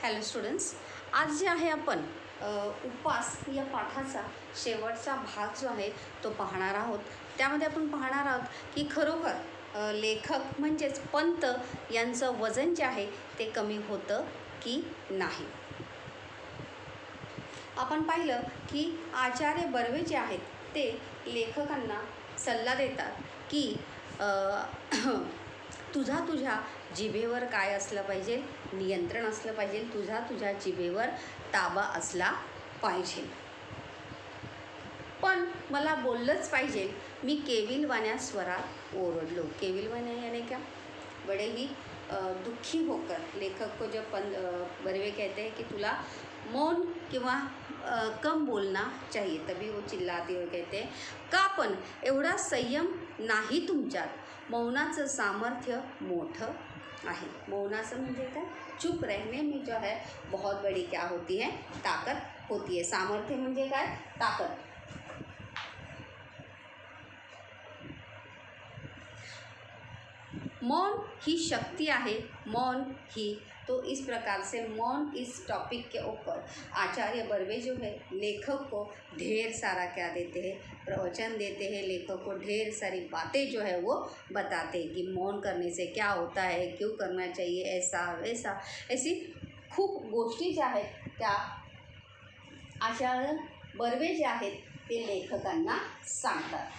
Hello students, आज जे आहे आपण उपवास या पाठाचा शेवटचा भाग जो आहे तो पाहणार आहोत. त्यामध्ये आपण पाहणार आहोत की खरोखर लेखक म्हणजेच पंत यांचं वजन जे आहे ते कमी होतं की नाही. आपण पाहिलं की आचार्य बर्वे जे आहेत ते लेखकांना सल्ला देतात की तुझ्या जिभेवर काय असलं पाहिजे, नियंत्रण असलं पाहिजे, तुझ्या जिभेवर ताबा असला पाहिजे. पण मला बोललंच पाहिजे. मी केविलवाण्या स्वरात ओरडलो. केविलवाण्या यानी क्या? बड़े ही दुखी होकर लेखक को जब बर्वे कहते हैं कि तुला मौन किंवा कम बोलना चाहिए, तभी वो चिल्लाते हुए कहते हैं का पण एवढा संयम नाही तुमच्यात. मौनाचं सामर्थ्य मोठं आहे. मौनाचं म्हणजे काय? चुप रहने में जो है बहुत बड़ी क्या होती है, ताकत होती है. सामर्थ्य म्हणजे काय? ताकत. मौन ही शक्ति है. मौन ही तो इस प्रकार से मौन इस टॉपिक के ऊपर आचार्य बर्वे जो है लेखक को ढेर सारा क्या देते हैं, प्रवचन देते हैं. लेखक को ढेर सारी बातें जो है वो बताते हैं कि मौन करने से क्या होता है, क्यों करना चाहिए, ऐसा वैसा, ऐसी खूप गोष्टी ज्या आहेत त्या आचार्य बर्वे जे आहेत ते लेखकांना सांगतात.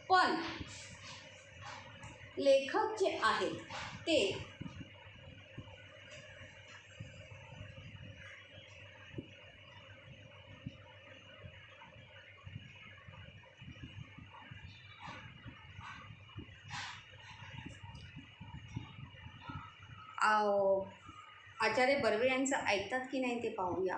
पण लेखक जे आहेत ते आचार्य बर्वे यांचं ऐकतात की नाही ते पाहूया.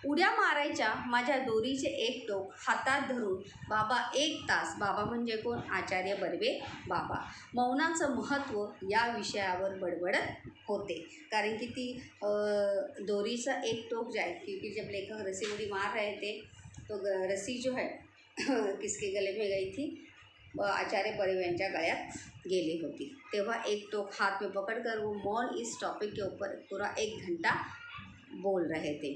उड्या मारायच्या माझ्या दोरीचे एक टोक हातात धरून बाबा 1 तास. बाबा म्हणजे कोण? आचार्य बर्वे बाबा. मौनाचं महत्त्व या विषयावर बडबडत होते. कारण की ती दोरीचा एक टोक जो है, क्योंकि जब लेखक रस्सी उड़ी मार रहे थे तो रस्सी जो है किसके गले में गई थी? आचार्य बर्वे यांच्या गळ्यात गेली होती. तेव्हा एक टोक हाथ में पकड़कर वो मौन इस टॉपिक के ऊपर पूरा 1 घंटा बोल रहे थे.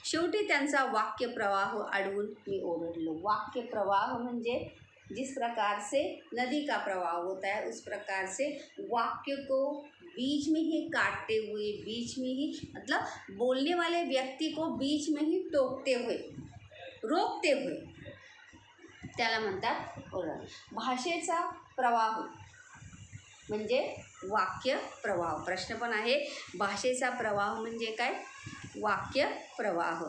शेवटी त्यांचा वाक्य प्रवाह अडवून मी ओरडलो. वाक्य प्रवाह म्हणजे जिस प्रकार से नदी का प्रवाह होता है उस प्रकार से वाक्य को बीच में ही काटते हुए, बीच में ही मतलब बोलने वाले व्यक्ति को बीच में ही टोकते हुए, रोकते हुए, त्याला म्हणतात ओरड. भाषेचा प्रवाह म्हणजे वाक्य प्रवाह. प्रश्न पण आहे, भाषेचा प्रवाह म्हणजे काय? वाक्य प्रवाह.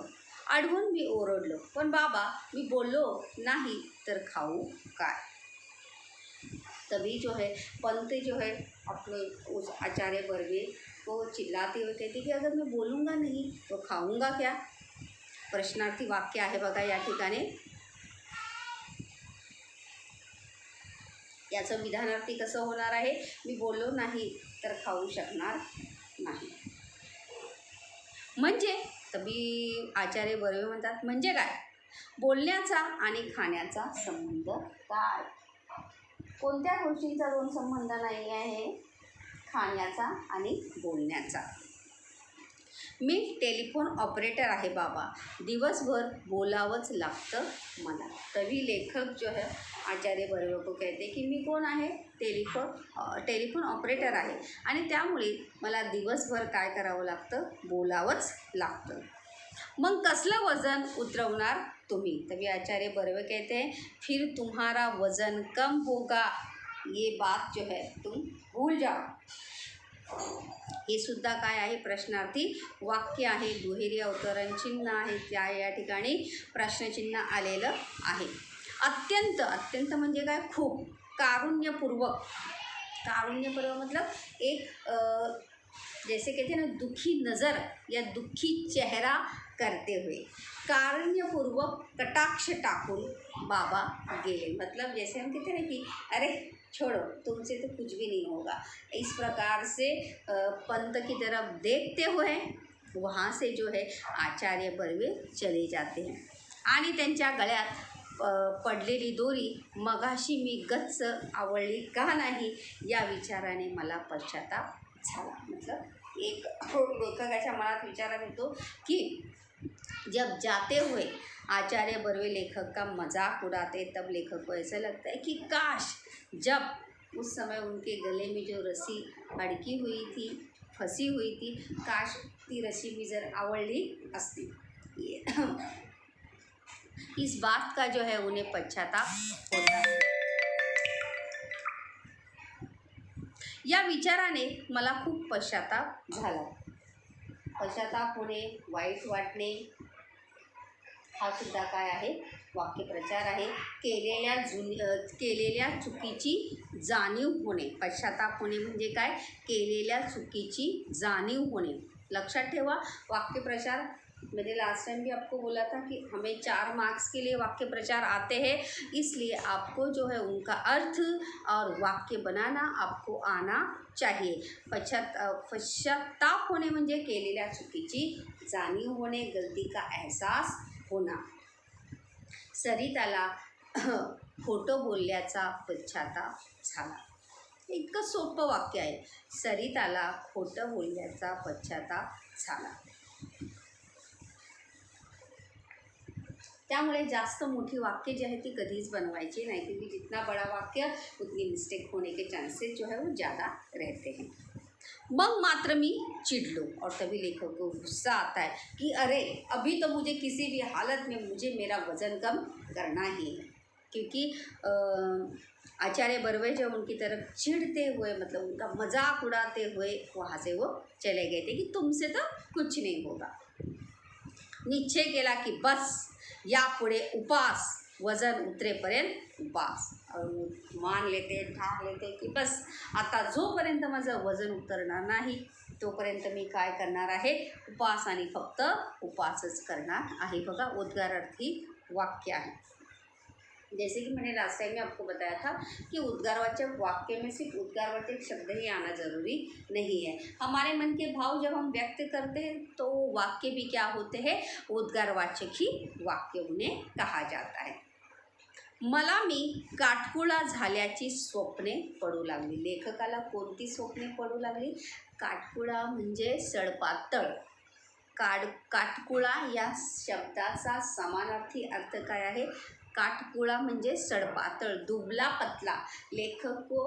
अडवून मी ओरडलो. पण बाबा मी बोललो नाही तर खाऊ काय? तभी जो है पंत जो है अपने उस आचार्य बर्वे को चिल्लाते हुए कहते कि अगर मैं बोलूँगा नहीं तो खाऊंगा क्या? प्रश्नार्थी वाक्य आहे बघा या ठिकाणी. याचं विधानार्थी कसं होणार आहे? मी बोललो नाही तर खाऊ शकणार नाही. म्हणजे तभी आचार्य बर्वे म्हणतात म्हणजे काय? बोलण्याचा आणि खाण्याचा संबंध काय? कोणत्या गोष्टींचा दोन संबंध नाही आहे? खाण्याचा आणि बोलण्याचा. मी टेलिफोन ऑपरेटर आहे बाबा. दिवसभर बोलावंच लागतं मला. तभी लेखक जो है आचार्य बर्वे को कहते कि मी कोण आहे? टेलिफोन ऑपरेटर आहे आणि त्यामुळे मला दिवसभर काय करावं लागतं? बोलावंच लागतं. मग कसलं वजन उतरवणार तुम्ही? तभी आचार्य बर्वे कहते हैं फिर तुम्हारा वजन कम होगा, ये बात जो है तुम भूल जाओ. हे सुद्धा काय आहे? प्रश्नार्थी वाक्य आहे. दुहेरी अवतरण चिन्ह आहे. त्या या ठिकाणी प्रश्नचिन्ह आलेलं आहे. अत्यंत. अत्यंत म्हणजे काय? खूप. कारुण्यपूर्वक. कारुण्यपूर्वक मतलब एक जैसे कहते हैं ना दुखी नज़र या दुखी चेहरा करते हुए. कारुण्यपूर्वक कटाक्ष टाकून बाबा गेले. मतलब जैसे हम कहते हैं ना कि अरे छोड़ो, तुमसे तो कुछ भी नहीं होगा. इस प्रकार से पंत की तरफ देखते हुए वहाँ से जो है आचार्य बर्वे चले जाते हैं. आणि त्यांच्या गळ्यात पडलेली दोरी मगाशी मी गच्च आवळली का नाही या विचाराने मला पश्चाताप झाला. मतलब एक लेखकाच्या मनात विचार येतो की जब जाते हुए आचार्य बर्वे लेखक का मजाक उड़ाते तब लेखक को ऐसा लगता है कि काश जब उस समय उनके गले में जो रस्सी अडकी हुई थी, फंसी हुई थी, काश ती रस्सी मी जर आवळली असती. इस बात का जो है उन्हें पश्चाताप होता है. या विचाराने मला खूप पश्चाताप झाला. पश्चाताप होणे, वाईट वाटणे हा सुद्धा काय आहे, वाक्यप्रचार आहे. केलेल्या चुकीची जाणीव होणे. पश्चाताप होणे म्हणजे काय, केलेल्या चुकीची जाणीव होणे. लक्षात ठेवा, वाक्यप्रचार मैंने लास्ट टाइम भी आपको बोला था कि हमें 4 मार्क्स के लिए वाक्य प्रचार आते हैं, इसलिए आपको जो है उनका अर्थ और वाक्य बनाना आपको आना चाहिए. पश्चाताप होणे म्हणजे केलेल्या चुकीची जाणीव होणे, गलती का एहसास होना. सरिताला खोटं बोलल्याचा पश्चाताप झाला. इतकं सोपं वाक्य आहे. सरिताला खोटं बोलल्याचा पश्चाताप झाला. त्यामुळे जास्त मोठी वाक्य जी आहे ती कधीच बनवायची नाही, क्योंकि जितना बड़ा वाक्य उतनी मिस्टेक होने के चांसेस जो है वो ज़्यादा रहते हैं. मग मात्र मी चिढ़ लो और तभी लेखक को गुस्सा आता है कि अरे अभी तो मुझे किसी भी हालत में मुझे मेरा वज़न कम करना ही है. क्योंकि आचार्य बर्वे जब उनकी तरफ चिढ़ते हुए, मतलब उनका मजाक उड़ाते हुए वहाँ से वो चले गए थे कि तुमसे तो कुछ नहीं होगा. निश्चय केला की बस यापुढे उपास, वजन उतरेपर्यंत उपास. मान लेते, ठाण लेते की बस आता जोपर्यंत माझं वजन उतरणार नाही तोपर्यंत मी काय करणार आहे, उपास आणि फक्त उपासच करणार आहे. बघा, उद्गारार्थी वाक्य आहे. जैसे कि मैंने लास्ट टाइम में आपको बताया था कि उद्गारवाचक वाक्य में सिर्फ उद्गारवाचक शब्द ही आना ज़रूरी नहीं है. हमारे मन के भाव जब हम व्यक्त करते हैं तो वाक्य भी क्या होते हैं, उद्गारवाचक ही वाक्य उन्हें कहा जाता है. मला मी काटकुळा झाल्याची स्वप्ने पडू लागली. लेखकाला कोणती स्वप्ने पडू लागली? काटकुळा म्हणजे सडपातळ. काटकुळा या शब्दाचा समानार्थी अर्थ काय आहे? काटकुळा म्हणजे सड़पातळ, दुबला पतला. लेखक को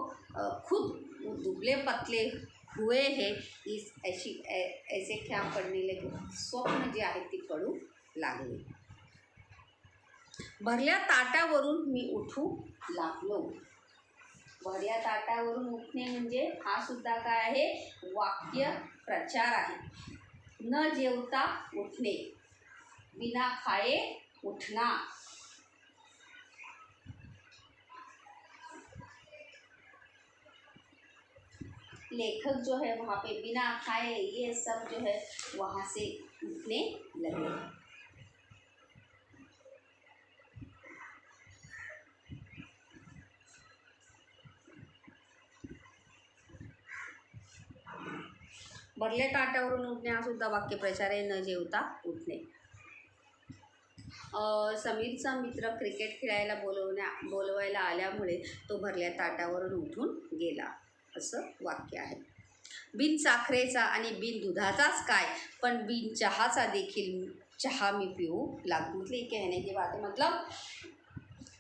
खुद दुबले पतले हुए हैं, इस ऐसे क्या पडणे लगे, स्वप्न जे आहे ती पडू लागले. भरल्या ताटावरून मी उठू लागलो. भरल्या ताटावरून उठणे म्हणजे हा सुद्धा काय आहे, वाक्य प्रचार आहे. न जेवता उठणे, बिना खाए उठना. लेखक जो है वहाँ पे बिना खाए ये सब जो है वहाँ से उठने लगे. भरल्या ताटावरून उठणे हा सुद्धा वाक्यप्रचार आहे. न जेवता उठणे. समीरचा मित्र क्रिकेट खेळायला बोलवायला आल्यामुळे तो भरल्या ताटावरून उठून गेला, असं वाक्य आहे. बिन साखरेचा आणि बिन दुधाचाच काय, पण बिन चहाचा देखील चहा मी पिऊ लागू. मतलब ये कहने की बात है, मतलब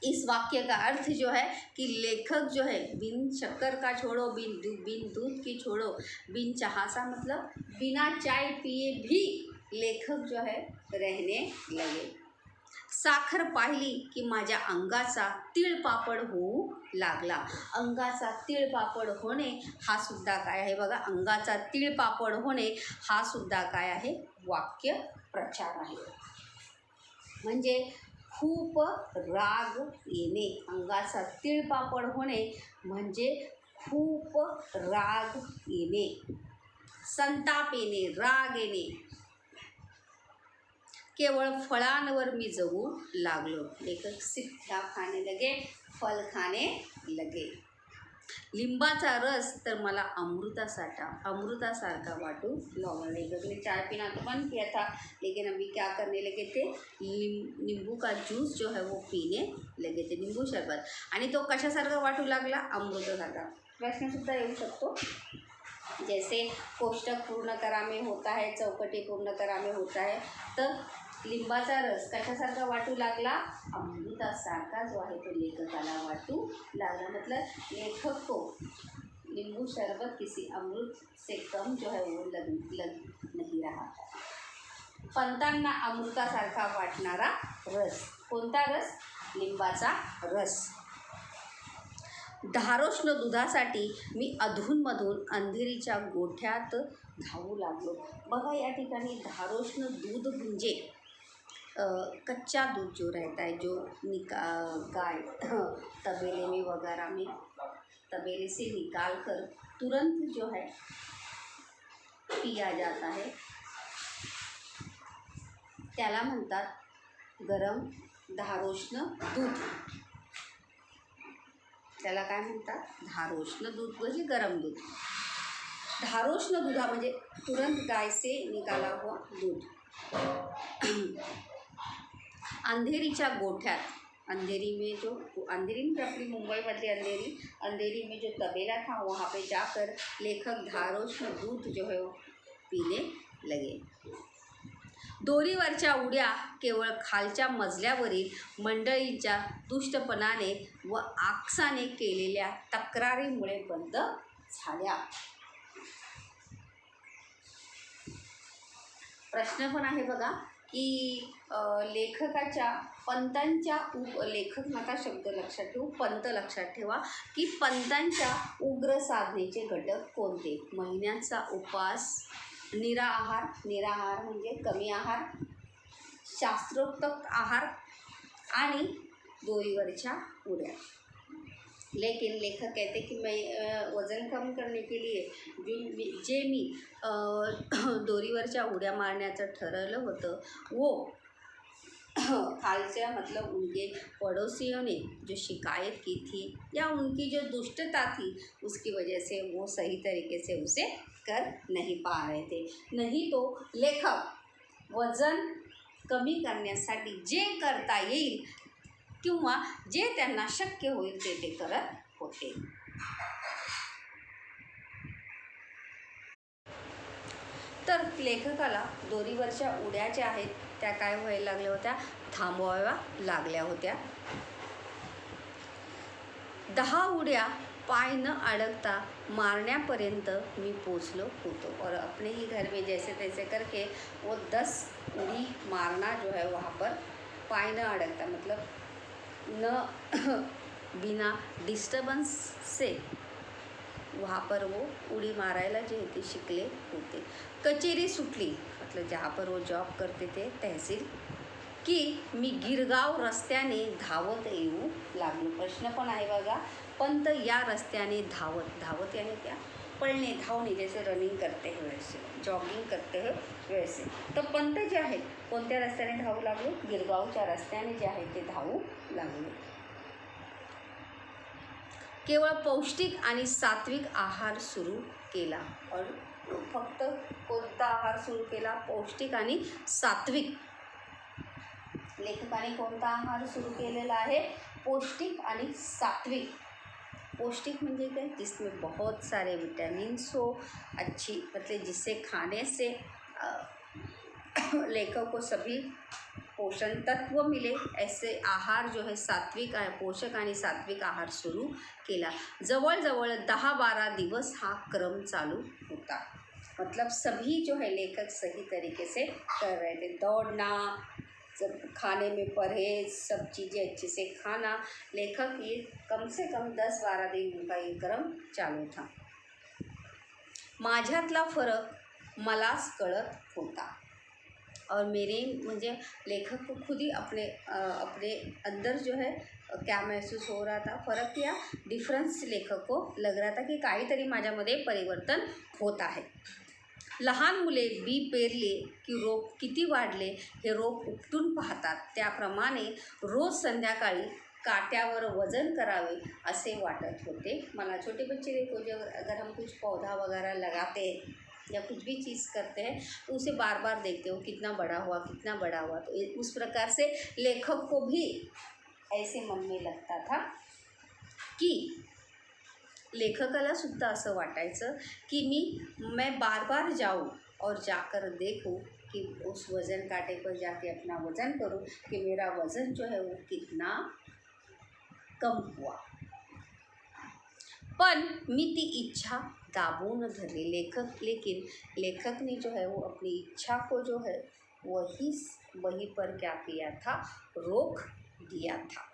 इस वाक्य का अर्थ जो है कि लेखक जो है बिन शक्कर का छोड़ो, बिन दूध की छोड़ो, बिन चहाचा मतलब बिना चाय पिए भी लेखक जो है रहने लगे. साखर पाहिली की माझ्या अंगाचा तीळपापड होऊ लागला. अंगाचा तीळपापड होणे हा सुद्धा काय आहे बघा, अंगाचा तीळपापड होणे हा सुद्धा काय आहे, वाक्य प्रचार आहे. म्हणजे खूप राग येणे. अंगाचा तीळपापड होणे म्हणजे खूप राग येणे, संताप येणे, राग येणे. केवळ फळांवर मी जगू लागलो. लेखक सिर्फ क्या खाने लगे, फल खाने लगे. लिंबाचा रस तर मला अमृतासारखा वाटू लागला. लेखक ने चाय पीना तो बंद किया था, लेकिन अभी क्या करने लगे थे, नींबू का जूस जो है वो पीने लगे थे, नींबू शरबत. आणि तो कशासारखा वाटू लागला, अमृतासारखा. प्रश्न सुद्धा येऊ शकतो. जैसे कोष्टक पूर्ण करा में होता है, चौकटी पूर्ण करा में होता है, तर लिंबाचा रस कशासारखा वाटू लागला, अमृतासारखा जो आहे तो लेखकाला वाटू लागला. मतलब लेखक को नींबू शरबत किसी अमृत से कम जो है वो लग नहीं रहा. पंतांना अमृतासारखा वाटणारा रस. कोणता रस? लिंबाचा रस. धारोष्ण दुधासाठी मी अधूनमधून अंधेरीच्या गोठ्यात धावू लागलो. बघा या ठिकाणी धारोष्ण दूध म्हणजे कच्चा दूध जो रहता है, जो गाय तबेले में वगैरह में तबेले से निकाल कर तुरंत जो है पिया जाता है, त्याला म्हणतात गरम धारोष्ण दूध. त्याला काय म्हणतात? धारोष्ण दूध म्हणजे गरम दूध. धारोष्ण दूधा म्हणजे तुरंत गाय से निकाला हुआ दूध. अंधेरीच्या गोठ्यात, अंधेरी में जो अंधेरी में अपनी मुंबई मध्य अंधेरी में जो तबेला था वहाँ पे जाकर लेखक धारोष्ण दूध जो है वो पीने लगे. दोरीवरच्या उड्या केवळ खालच्या मजल्यावरील मंडळींच्या दुष्टपणाने व आकसाने केलेल्या तक्रारीमुळे बंद झाल्या. प्रश्न पण आहे बघा की लेखकाच्या पंतांच्या लेखक नका शब्द लक्षात ठेवू, पंत लक्षात ठेवा की पंतांच्या उग्र साधनेचे घटक कोणते? महिन्यांचा उपवास, निराहार, निराहार म्हणजे कमी आहार, शास्त्रोक्त आहार आणि दोरीवरच्या उड्या. लेकिन लेखक कहते कि मैं वज़न कम करने के लिए जे मी दोरीवरच्या उड्या मारण्याचं ठरवलं होतं वो खालच्या मतलब उनके पड़ोसियों ने जो शिकायत की थी या उनकी जो दुष्टता थी उसकी वजह से वो सही तरीके से उसे कर नहीं पा रहे थे. नहीं तो लेखक वजन कमी करण्यासाठी जे करता येईल किंवा जे त्यांना शक्य होईल ते करत होते. तर लेखकाला दोरीवरच्या उड्या ज्या आहेत त्या काय व्हायला लागल्या होत्या? थांबवाव्या लागल्या होत्या. 10 उड्या पाय न अडकता मारण्यापर्यंत मी पोचलो होतो. और अपने ही घर में जैसे तैसे करके वो 10 उड़ी मारना जो है वहाँ पर पाय न अडकता मतलब न बिना डिस्टर्बन्स से वहाँ पर वो उड़ी मारायला जे ते शिकले होते. कचेरी सुटली मतलब जहाँ पर वो जॉब करते थे तहसील की मी गिरगाव रस्त्याने धावत येऊ लागलो. प्रश्न पण आहे बघा, पंत या रस्त्याने धावत यानी क्या? पळणे, धावणे, जैसे रनिंग करते हैं वैसे, जॉगिंग करते हैं वैसे. तर पंत जे आहेत कोणत्या रस्त्याने धावू लागले? गिरगावच्या रस्त्याने जे आहे ते धावू लागले. केवळ पौष्टिक आणि सात्विक आहार सुरू केला. और फक्त कोणता आहार सुरू केला? पौष्टिक आणि सात्विक. लेखकाने कोणता आहार सुरू केलेला आहे? पौष्टिक आणि सात्विक. पौष्टिक म्हणजे क्या? जिसमें बहुत सारे विटामिन्स हो, अच्छी मतलब जिससे खाने से लेखक को सभी पोषण तत्व मिले, ऐसे आहार जो है सात्विक पोषक आणि सात्विक आहार सुरू केला. जवळजवळ 10-12 दिवस हा क्रम चालू होता. मतलब सभी जो है लेखक सही तरीके से कर रहे थे. दौड़ना, सब खाने में परहेज, सब चीज़ें अच्छे से खाना. लेखक ये कम से कम 10-12 दिन उनका ये क्रम चालू था. माझ्यातला फरक मलाच कळत होता. और मेरे म्हणजे लेखक को खुद ही अपने अंदर जो है क्या महसूस हो रहा था? फरक या डिफरन्स लेखक को लग रहा था की काहीतरी माझ्यामध्ये परिवर्तन होत आहे. लहान मुले बी पेरले की रोप किती वाढले हे रोप उपटून पाहतात, त्याप्रमाणे रोज संध्याकाळी काट्यावर वजन करावे असे वाटत होते मला. छोटे बच्चे देखो, जब अगर हम कुछ पौधा वगैरह लगाते हैं या कुछ भी चीज़ करते हैं तो उसे बार बार देखते हो कितना बड़ा हुआ, कितना बड़ा हुआ. तो उस प्रकार से लेखक को भी ऐसे मन में लगता था कि लेखकाला सुद्धा असं वाटायचं कि मैं बार बार जाऊँ और जाकर देखूँ कि उस वज़न कांटे पर जाके अपना वज़न करूँ कि मेरा वज़न जो है वो कितना कम हुआ। पण मी ती इच्छा दाबून धरली। लेकिन लेखक ने जो है वो अपनी इच्छा को जो है वहीं पर क्या किया था, रोक दिया था।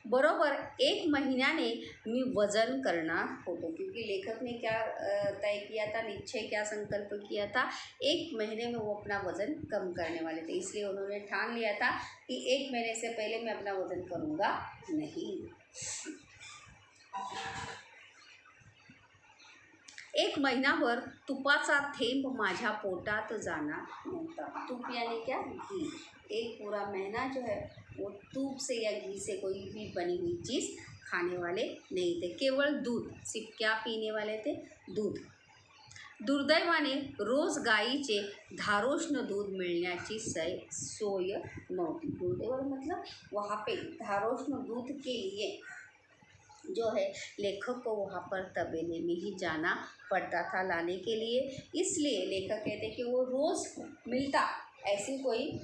बरोबर 1 महीन्याने मी वज़न करना होतो, क्योंकि लेखक ने क्या तय किया था, निश्चय क्या संकल्प किया था, 1 महीने में वो अपना वज़न कम करने वाले थे। इसलिए उन्होंने ठान लिया था कि 1 महीने से पहले मैं अपना वज़न करूँगा नहीं। 1 महिनाभर तुपाचा थेंब माझ्या पोटात जाणार नव्हता। तूप यानी क्या, घी। 1 पूरा महीना जो है वो दूध से या घी से कोई भी बनी हुई चीज़ खाने वाले नहीं थे, केवल दूध। सिर्फ क्या पीने वाले थे, दूध। दुर्दैवाने रोज गाईचे धारोष्ण दूध मिळण्याची सोय नव्हती। दुर्दैव मतलब वहाँ पे धारोष्ण दूध के लिए जो है लेखक को वहाँ पर तबेले में ही जाना पड़ता था लाने के लिए। इसलिए लेखक कहते कि वो रोज़ मिलता, ऐसी कोई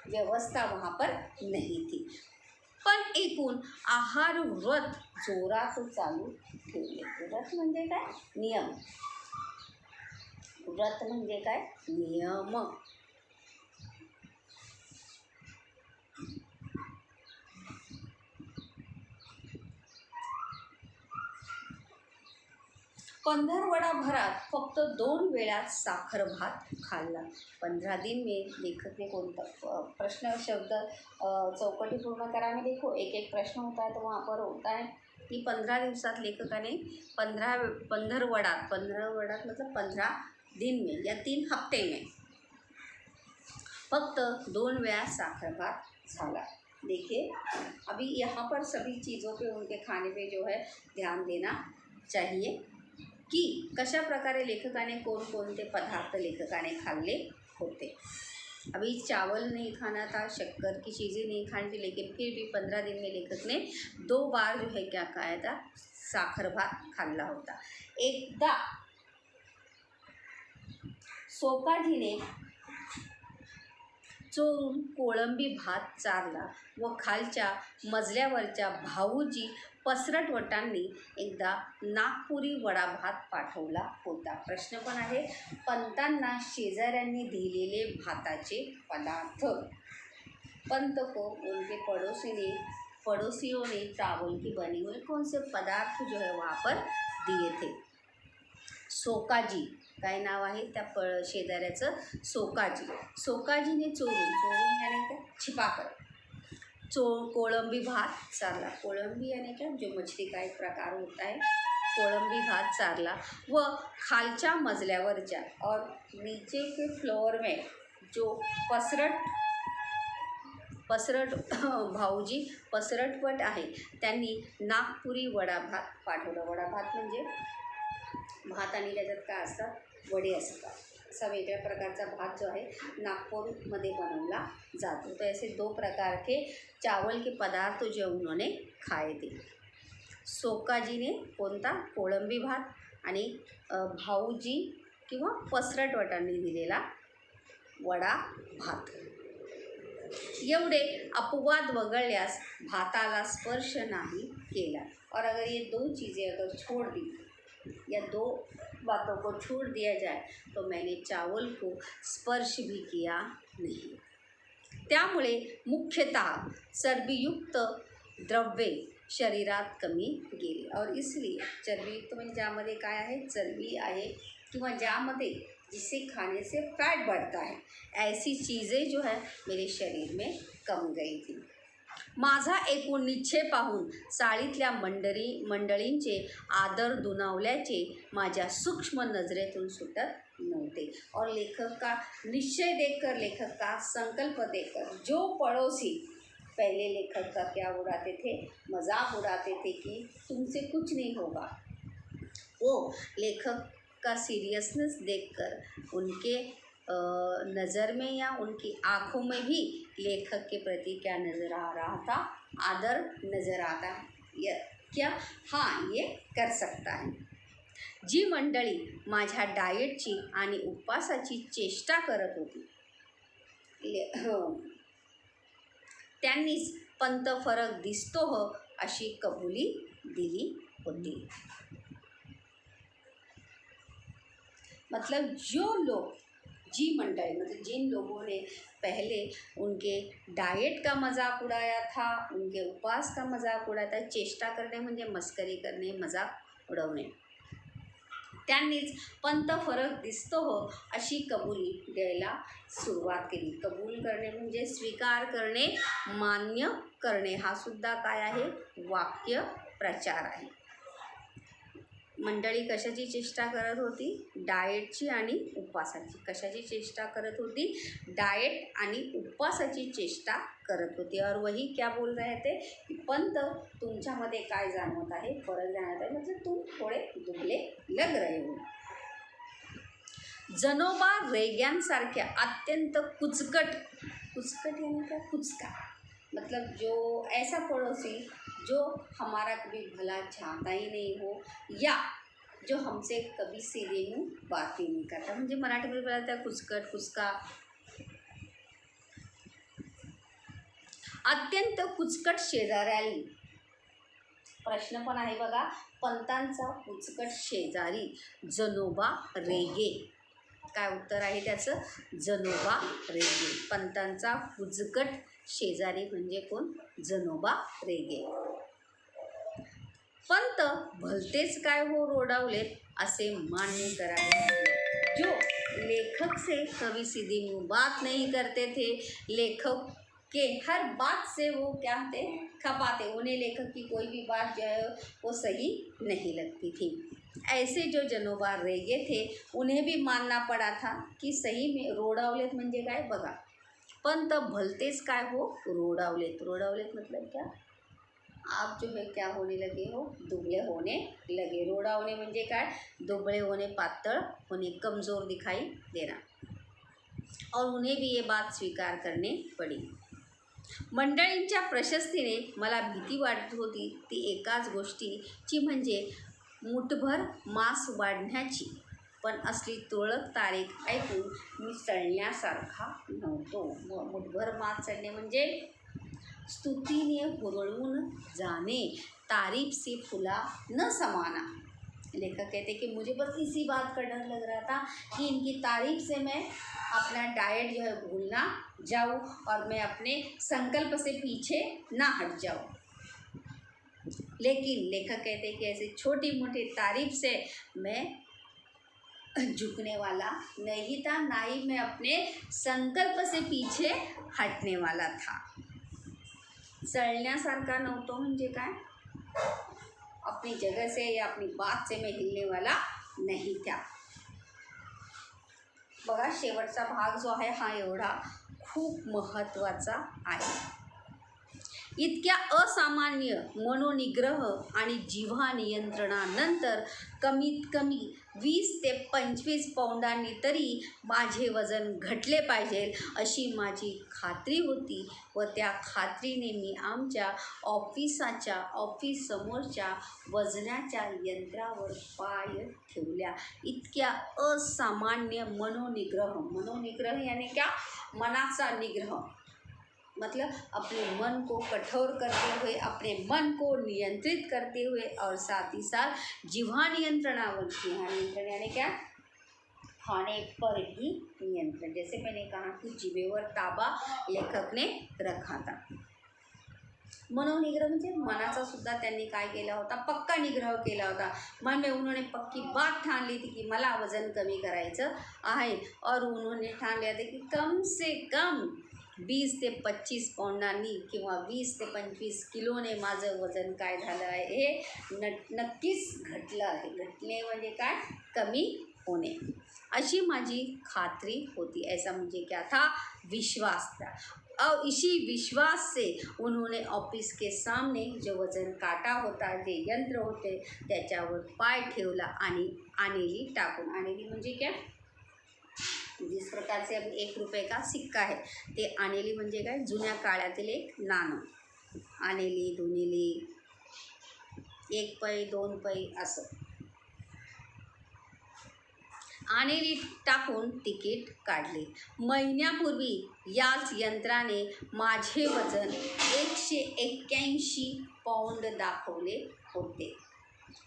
व्यवस्था वहाँ पर नहीं थी। पण एकूण आहार व्रत जोरात चालू ठेवले। व्रत म्हणजे काय, नियम। व्रत म्हणजे काय, नियम। 15 भरात फक्त 2 वेळा साखर भात खाल्ला। 15 दिन में लेखक ने कोणता प्रश्न शब्द चौकटी पूर्ण करा में देखो, एक एक प्रश्न होता है तो वहाँ पर होता है कि 15 दिवसात लेखकाने 15 वडात मतलब 15 दिन में या 3 हफ्ते में फक्त 2 वेळा साखर भात झाला। देखिए अभी यहाँ पर सभी चीज़ों पे, उनके खाने पे जो है ध्यान देना चाहिए की कशा प्रकारे लेखकाने कोणकोणते पदार्थ लेखकाने खाल्ले होते। अभी चावल नहीं खाना था, शक्कर की चीज़ें नहीं खानी थी, लेकिन फिर भी 15 दिन में लेखक ने 2 बार जो है क्या खाया था, साखर भात खाल्ला होता। एकदा सोकाजीने चोरून कोळंबी भात चारला व खालच्या मजल्यावरच्या भाऊजी पसरटवटांनी एकदा नागपुरी वडा भात पाठवला होता। प्रश्न पण आहे, पंतांना शेजाऱ्यांनी दिलेले भाताचे पदार्थ। पंत को उनके पड़ोसियों ने चावल की बनी हुई कौन से पदार्थ जो है वहाँ पर दिए थे। सोकाजी काय नाव आहे त्या शेजाऱ्याचं, सोकाजीने चोरून यानी क्या, छिपाकर कोळंबी भात चारला। कोळंबी यानी क्या, जो मछली का एक प्रकार होता है। कोळंबी भात चारला व खालच्या मजल्यावरच्या और नीचे के फ्लोर में जो पसरट भाऊजी पसरटवट आहे त्यांनी नागपुरी वडा भात पाठवला। वडा भात म्हणजे भात आणि त्याच्यात काय असतात, वडे असतात। असा वेगळ्या प्रकारचा भात जो आहे नागपुरमध्ये बनवला जातो। तो ऐसे 2 प्रकार के चावल के पदार्थ जो उन्होंने खाए थे। सोकाजी ने कोणता, कोळंबी भात आणि भाऊजी किंवा पसरटवटांनी दिलेला वडा भात। एवढे अपवाद वगळल्यास भाताला स्पर्श नहीं केला। और अगर ये 2 चीज़ें अगर छोड़ दी या 2 बातों को छोड़ दिया जाए तो मैंने चावल को स्पर्श भी किया नहीं। त्यामुळे मुख्यतः चरबीयुक्त द्रव्ये शरीरात कमी गेली। और इसलिए चरबीयुक्त म्हणजे ज्यामध्ये काय आहे, चरबी आहे किंवा ज्यामध्ये जिसे खाने से फैट बढ़ता है, ऐसी चीज़ें जो है मेरे शरीर में कम गई थी। माझा एकूण निश्चय पाहून चाळीतल्या मंडळींचे आदर दुणावल्याचे माझ्या सूक्ष्म नजरेतून सुटत नव्हते। और लेखक का निश्चय देखकर, लेखक का संकल्प देखकर जो पड़ोसी पहले लेखक का क्या उड़ाते थे, मजाक उड़ाते थे कि तुमसे कुछ नहीं होगा, वो लेखक का सीरियसनेस देखकर उनके नज़र में या उनकी आँखों में भी लेखक के प्रति क्या नज़र आ रहा था? आदर नज़र आता है क्या? हाँ, ये कर सकता है. जी मंडळी माझ्या डाएटची आणि उपवासाची चेष्टा करत होती त्यांनीच पंत फरक दिसतो हो अशी कबुली दिली होती. मतलब जो लोग, जी मंडली मतलब जिन लोगों ने पहले उनके डाएट का मजाक उड़ाया था, उनके उपवास का मजाक उड़ाया था, चेष्टा करणे म्हणजे मस्करी करणे, मजाक उडवणे, त्यांनीच पंत फरक दिसतो हो अशी कबुली द्यायला सुरुवात केली. कबूल करणे म्हणजे स्वीकार करणे, मान्य करणे, हा सुद्धा काय आहे? वाक्य प्रचार आहे. मंडळी कशाची चेष्टा करत होती? डाएटची आणि उपवासाची. कशाची चेष्टा करत होती? डाएट आणि उपवासाची चेष्टा करत होती. और वही क्या बोल रहे थे की पंत तुमच्यामध्ये काय जाणवत आहे? फरक जाणवत आहे, मतलब तुम थोडे दुबले लग रहे हो. जनोबा रेग्यांसारख्या अत्यंत कुचकट, कुचकट यानी क्या? कुचका, मतलब जो ऐसा पड़ोसी जो हमारा कभी भला चाहता ही नहीं हो या जो हमसे कभी सीधे मुँह बात ही नहीं करता, म्हणजे मराठीमध्ये बोलायचं कुचकट, कुचका. अत्यंत कुचकट शेजाऱ्याली. प्रश्न पण आहे बघा, पंतांचा कुचकट शेजारी जनोबा रेगे. काय उत्तर आहे त्याचं? जनोबा रेगे. पंतांचा कुचकट शेजारी म्हणजे कोण? जनोबा रेगे. पंत भलतेच काय हो रोडावलेत असे मान्य करावे. जो लेखक से कभी सीधी मुँह बात नहीं करते थे, लेखक के हर बात से वो क्या थे? खपाते. उन्हें लेखक की कोई भी बात जो है वो सही नहीं लगती थी. ऐसे जो जनोबा रेगे थे उन्हें भी मानना पड़ा था कि सही में रोडावलेत म्हणजे काय बघा. पंत भलतेच काय हो रोडावलेत. रोडावलेत मतलब क्या? आप जो है क्या होने लगे हो? दुबले होने लगे. रोडावणे म्हणजे काय? दुबळे होणे, पातळ होणे, कमज़ोर दिखाई देना. और उन्हें भी ये बात स्वीकार करने पड़ी. मंडळींच्या प्रशस्तीने मला भीती वाटत होती ती एकाच गोष्टीची म्हणजे मुठभर मांस वाढण्याची. पण असली तुरळक तारीख ऐकून मी चढण्यासारखा नव्हतो. मुठभर मांस चढणे म्हणजे स्तुतीने हुरळून जाने, तारीफ से फुला न समाना. लेखक कहते कि मुझे बस इसी बात का डर लग रहा था कि इनकी तारीफ से मैं अपना डाइट जो है भूल ना जाऊँ और मैं अपने संकल्प से पीछे ना हट जाऊँ. लेकिन लेखक कहते कि ऐसे छोटी मोटी तारीफ से मैं झुकने वाला नहीं था, ना ही मैं अपने संकल्प से पीछे हटने वाला था. चढण्यासारखा नव्हतो म्हणजे काय? अपनी जगह से या अपनी बात से मैं हिलने वाला नहीं था. बघा शेवटचा भाग जो आहे हा एवढा खूप महत्त्वाचा आहे. इतक्या असामान्य मनोनिग्रह आणि जिव्हा नियंत्रणानंतर कमीत कमी 20 ते 25 पौंडांनी तरी माझे वजन घटले पाहिजे अशी माझी खात्री होती व त्या खात्रीने मी आमच्या ऑफिस समोरच्या वजनाच्या यंत्रावर पाय ठेवल्या. इतक्या असामान्य मनोनिग्रह यानी क्या? मनाचा निग्रह, मतलब अपने मन को कठोर करते हुए, अपने मन को नियंत्रित करते हुए और साथ ही साथ जिह्वा नियंत्रणावर. जिह्वा नियंत्रण यानी क्या? खाने पर ही नियंत्रण. जैसे मैंने कहा कि जिभेवर ताबा लेखक ने रखा था. मनोनिग्रह म्हणजे मनाचा सुद्धा त्यांनी काय केला होता? पक्का निग्रह केला होता. मन में उन्होंने पक्की बात ठान ली थी कि मला वजन कमी करायचं आहे और उन्होंने ठान लिया था कि कम से कम 20 ते 25 पौंडांनी किंवा 20 ते 25 किलोने माझं वजन काय झालं आहे? हे नक्कीच घटलं आहे. घटणे म्हणजे काय? कमी होणे अशी माझी खात्री होती. ऐसा मुझे क्या था? विश्वास था. और इसी विश्वास से उन्होंने ऑफिस के सामने जो वजन काटा होता, जे यंत्र होते त्याच्यावर पाय ठेवला आणि आनेली टाकून. आनेली म्हणजे क्या? जिस प्रकार से अब 1 रुपये का सिक्का है ते आनेली म्हणजे काय, जुन्या काळातील एक नाणं. आनेली, दुनेली, 1 पै 2 पै असं. आनेली टाकून तिकीट काढले. महिन्यापूर्वी याच यंत्राने माझे वजन 181 पाउंड दाखवले होते.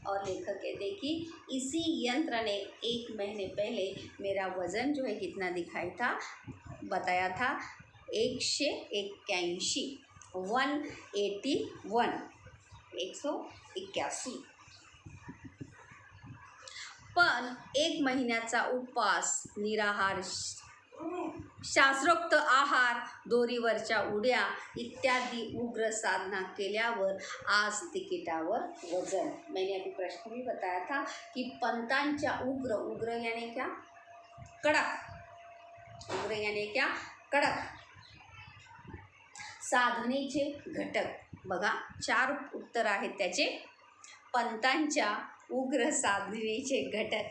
और लेखक कहते हैं कि इसी यंत्र ने 1 महीने पहले मेरा वज़न जो है कितना दिखाया था, बताया था 181, 181. पण 1 महिन्याचा उपवास, निराहार, शास्त्रोक्त आहार, दोरीवरच्या उड्या इत्यादि उग्र साधना केल्यावर आज तिकिटावर वजन. मैंने अभी प्रश्न भी बताया था कि पंतांच्या उग्र यानी क्या, कडक. उग्र यानी क्या, कडक साधनेचे घटक. बघा 4 उत्तर आहेत त्याचे. पंतांच्या उग्र साधनेचे घटक.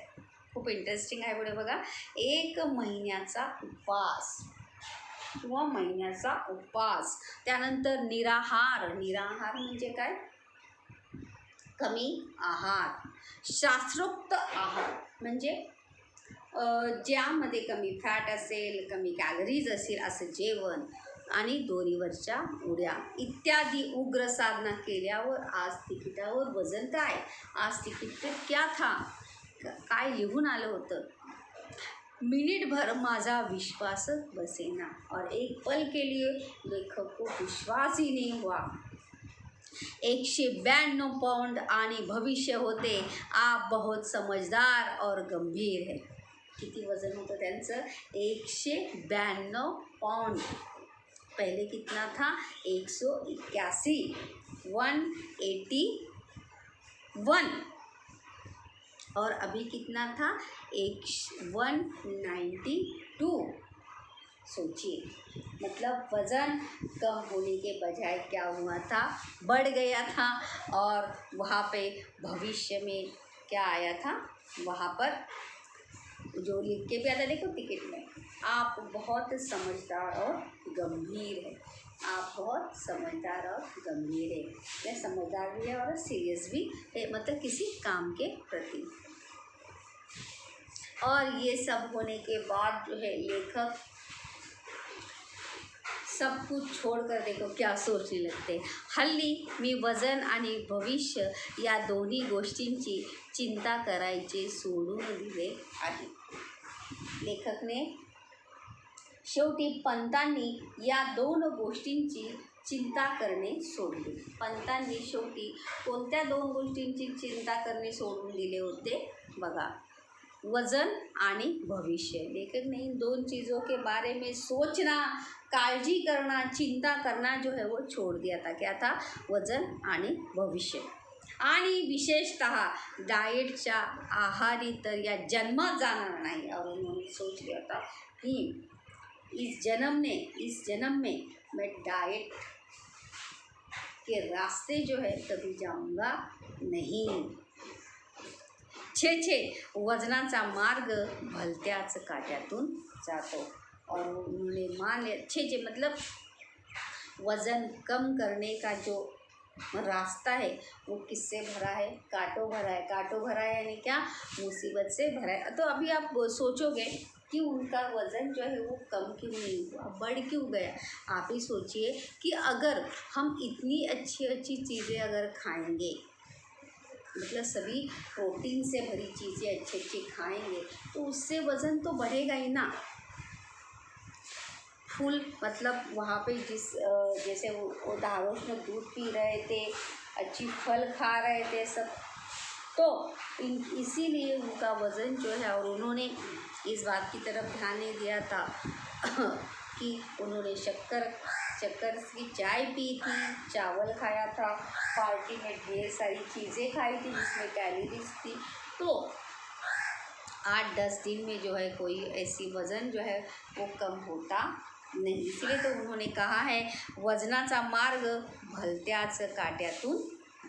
खूप इंटरेस्टिंग आहे. पुढे बघा, 1 महिन्याचा उपवास किंवा महिन्याचा उपवास. त्यानंतर निराहार. निराहार म्हणजे काय, कमी आहार. शास्त्रोक्त आहार म्हणजे ज्यामध्ये कमी फॅट असेल, कमी कॅलरीज असेल असं जेवण. आणि दोरीवरच्या उड्या इत्यादी उग्र साधना केल्यावर आज तिकिटावर वजन काय. आज तिकीट पे क्या था, काय लिहून आलं होतं. मिनिट भर माझा विश्वास बसेना और 1 पल के लिए लेखक को विश्वास ही नहीं हुआ. 192 पाउंड आणि भविष्य होते. आप बहुत समझदार और गंभीर है. किती वजन होतं त्यांचं, 192 पाउंड. पहले कितना था, 181, 181. और अभी कितना था, 192. सोचिए, मतलब वज़न कम होने के बजाय क्या हुआ था, बढ़ गया था. और वहाँ पे भविष्य में क्या आया था, वहाँ पर जो लिख के भी आता, देखो टिकट में, आप बहुत समझदार और गंभीर है. आप बहुत समझदार और गंभीर है. यह समझदार भी है और सीरियस भी है, मतलब किसी काम के प्रति. और ये सब होने के बाद जो है लेखक सब कुछ छोड़कर देखो क्या सोचने लगते. हल्ली मी वजन आणि भविष्य या दोन्ही गोष्टींची चिंता करायचे सोडून दिले आहे. लेखकने शेवटी पंतांनी या 2 गोष्टींची चिंता करणे सोडले. पंतांनी शेवटी कोणत्या 2 गोष्टींची चिंता करणे सोडून दिले होते, बघा, वजन आणि भविष्य. लेखक ने इन 2 चीज़ों के बारे में सोचना, काळजी करना, चिंता करना जो है वो छोड़ दिया था. क्या था, वजन आणि भविष्य. आणि विशेषतः डाएटच्या आहारी तर या जन्मात जाणार नाही. और उन्होंने सोच लिया था कि इस जन्म में मैं डाइट के रास्ते जो है कभी जाऊंगा नहीं. 6 वजनाचा मार्ग भलत्याच काट्यातून जातो. और उन्होंने मान लिया 6 मतलब वज़न कम करने का जो रास्ता है वो किससे भरा है, कांटों भरा है. कांटों भरा है यानी क्या, मुसीबत से भरा है. तो अभी आप सोचोगे कि उनका वज़न जो है वो कम क्यों नहीं हुआ, बढ़ क्यों गया. आप ही सोचिए कि अगर हम इतनी अच्छी चीज़ें अगर खाएंगे, मतलब सभी प्रोटीन से भरी चीज़ें अच्छी खाएंगे, तो उससे वज़न तो बढ़ेगा ही ना. फुल मतलब वहाँ पे जैसे वो दारोश में दूध पी रहे थे, अच्छी फल खा रहे थे सब, तो इसीलिए उनका वज़न जो है, और उन्होंने इस बात की तरफ ध्यान नहीं दिया था कि उन्होंने शक्कर की चाय पी थी, चावल खाया था, पार्टी में ढेर सारी चीज़ें खाई थी जिसमें कैलोरीज थी. तो 8-10 दिन में जो है कोई ऐसी वज़न जो है वो कम होता नहीं. इसलिए तो उन्होंने कहा है वजनाचा मार्ग भलत्याच काट्यातून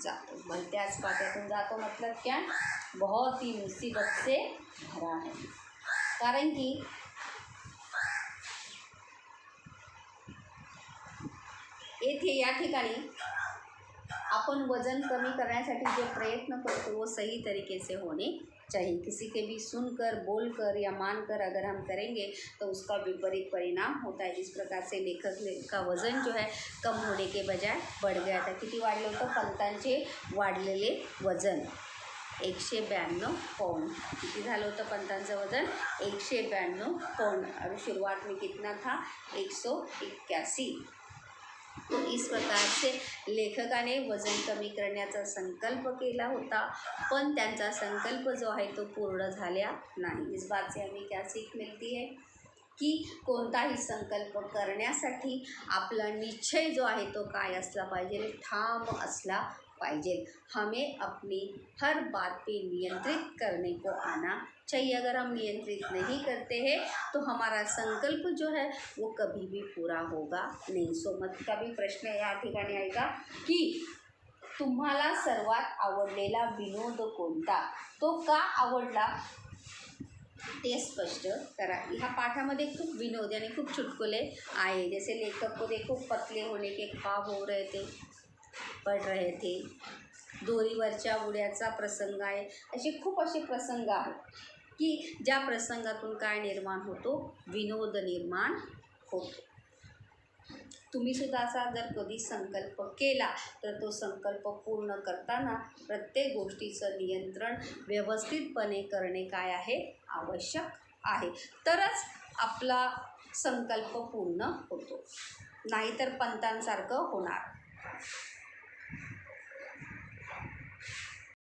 जातो. भलत्याच काट्यातून जातो मतलब क्या, बहुत ही मुसीबत से भरा है. कारण की येथे या ठिकाणी अपन वज़न कमी करण्यासाठी जो प्रयत्न करते वो सही तरीके से होने चाहिए। किसी के भी सुनकर, बोलकर या मानकर अगर हम करेंगे तो उसका विपरीत परिणाम होता है। जिस प्रकार से लेखक का वजन जो है कम होने के बजाय बढ़ गया था। किती वाढलं होतं? पंतांचे वाढलेले वजन 192 पौंड। किती झालं होतं पंतांचं वजन? 192 पौंड। और शुरुआत में कितना था? 181। तो इस प्रकार से लेखकाने वजन कमी करण्याचा संकल्प केला होता, पण त्यांचा संकल्प जो आहे तो पूर्ण झाला नाही। इस बात से हमें क्या सीख मिलती है की कोणताही संकल्प करण्यासाठी आपला निश्चय जो आहे तो काय असला पाहिजे? ठाम असला पाहिजे। हमें अपनी हर बात पे नियंत्रित करने को आना चाहिए। अगर हम नियंत्रित नहीं करते हैं तो हमारा संकल्प जो है वो कभी भी पूरा होगा नहीं। सोमत का भी प्रश्न या ठिकाणी आहे का की तुम्हाला सर्वात आवडलेला विनोद कोणता? तो का आवडला ते स्पष्ट करा। ह्या पाठामध्ये खूप विनोद यानी खूप चुटकुले आए। जैसे लेखक को देखो पतले होने के ख्वाब हो रहे थे, पढ़ रहे थे। दोरीवरच्या उड्याचा प्रसंग आहे। असे खूप असे प्रसंग आहेत की ज्या प्रसंगातून काय निर्माण होतो? विनोद निर्माण होतो। तुम्ही सुद्धा असा जर कधी संकल्प केला तर तो संकल्प पूर्ण करताना प्रत्येक गोष्टीचं नियंत्रण व्यवस्थितपणे करणे काय आहे? आवश्यक आहे। तरच आपला संकल्प पूर्ण होतो, नाहीतर पंतांसारखं होणार।